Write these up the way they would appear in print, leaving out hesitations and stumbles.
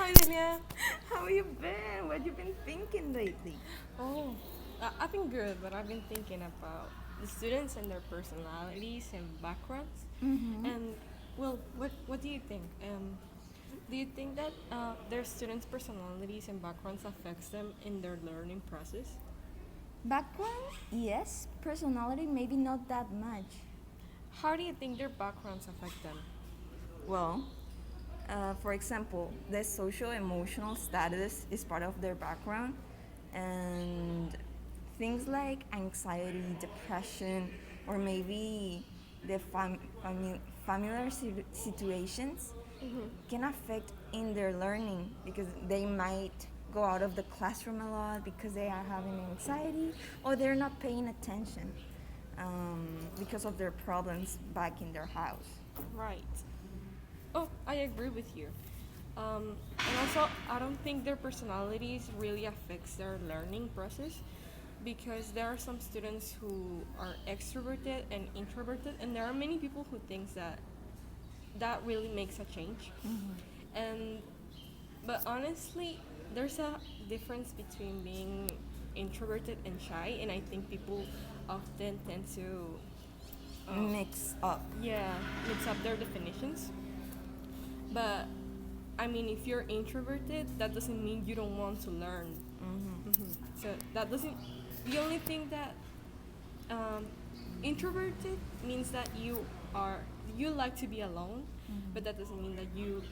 Hi, Delia. How you been? What you been thinking lately? Oh, I've been good, but I've been thinking about the students and their personalities and backgrounds. Mm-hmm. And well, what do you think? Do you think that their students' personalities and backgrounds affects them in their learning process? Background, yes. Personality, maybe not that much. How do you think their backgrounds affect them? Well, for example, the social emotional status is part of their background, and things like anxiety, depression, or maybe the familiar situations can affect in their learning because they might go out of the classroom a lot because they are having anxiety or they're not paying attention because of their problems back in their house. Right. Oh, I agree with you. And also, I don't think their personalities really affects their learning process because there are some students who are extroverted and introverted, and there are many people who thinks that that really makes a change. And but honestly, there's a difference between being introverted and shy, and I think people often tend to um, Mix up. yeah mix up their definitions. But I mean, if you're introverted, that doesn't mean you don't want to learn. So that doesn't. The only thing that um, introverted means that you like to be alone, but that doesn't mean that you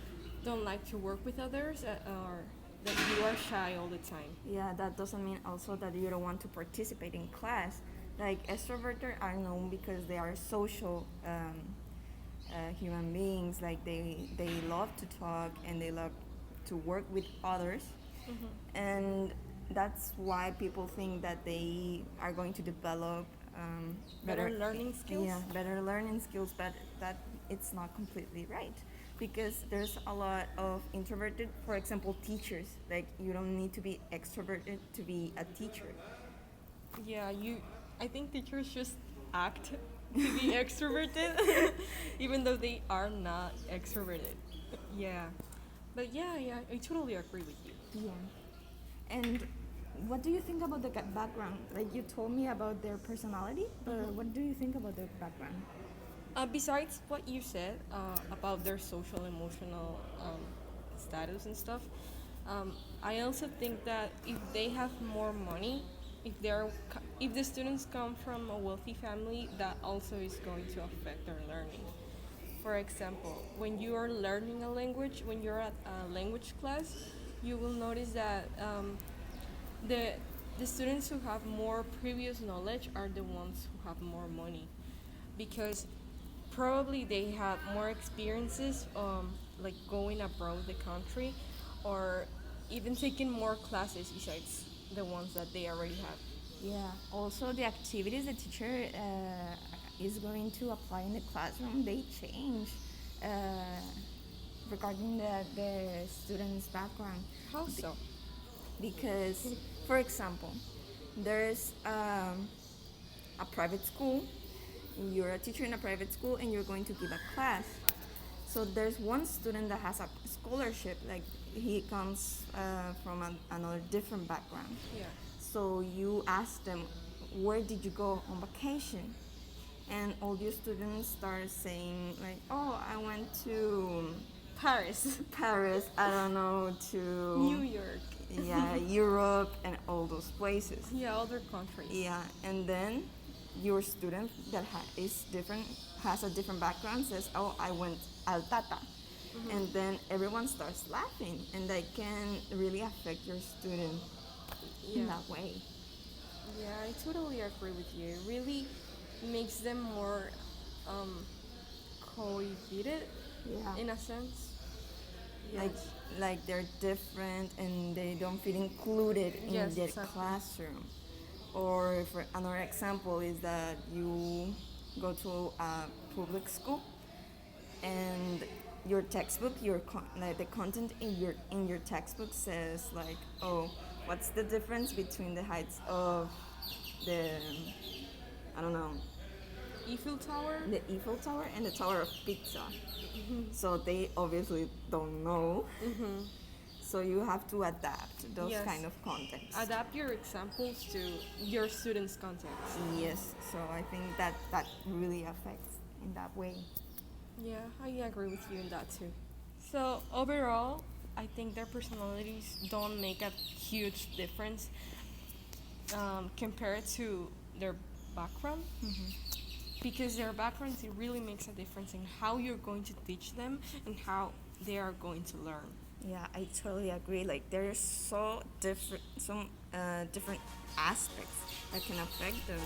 don't like to work with others or that you are shy all the time. Yeah, that doesn't mean also that you don't want to participate in class. Like extroverted are known because they are social human beings. Like they love to talk and they love to work with others, and that's why people think that they are going to develop Better learning skills. yeah, better learning skills. But that it's not completely right because there's a lot of introverted, for example, teachers. Like you don't need to be extroverted to be a teacher. Yeah, you. I think teachers just act to be extroverted, even though they are not extroverted. Yeah, but yeah, I totally agree with you. Yeah. And what do you think about the background? Like you told me about their personality, but what do you think about their background? Besides what you said about their social emotional status and stuff, I also think that if they have more money, if the students come from a wealthy family, that also is going to affect their learning. For example, when you are learning a language, when you're at a language class, you will notice that the the students who have more previous knowledge are the ones who have more money because probably they have more experiences like going abroad the country or even taking more classes besides the ones that they already have. Yeah. Also, the activities the teacher is going to apply in the classroom they change uh, regarding the student's background. How so? Because, for example, there's a private school. You're a teacher in a private school, and you're going to give a class. So there's one student that has a scholarship, like he comes from another different background. Yeah. So you ask them, where did you go on vacation? And all your students start saying like, oh, I went to Paris. Paris, I don't know, New to York. yeah, Europe and all those places. Yeah, other countries. Yeah, and then your student that is different, has a different background, says, "Oh, I went al Tata," and then everyone starts laughing, and that can really affect your student in Yeah. that way. Yeah, I totally agree with you. It really makes them more um, cohesive Yeah, in a sense. like Yes. like they're different and they don't feel included in Yes, their exactly. classroom. Or for another example is that you go to a public school and your textbook, like the content in your textbook says like, oh, what's the difference between the heights of the, I don't know, Eiffel Tower. the Eiffel Tower and the Tower of Pizza? So they obviously don't know. So you have to adapt those Yes. kind of contexts. Adapt your examples to your students' context. Yes, so I think that really affects in that way. Yeah, I agree with you in that too. So overall, I think their personalities don't make a huge difference compared to their background, because their backgrounds, it really makes a difference in how you're going to teach them and how they are going to learn. Yeah, I totally agree. Like there's so different, some different aspects that can affect them.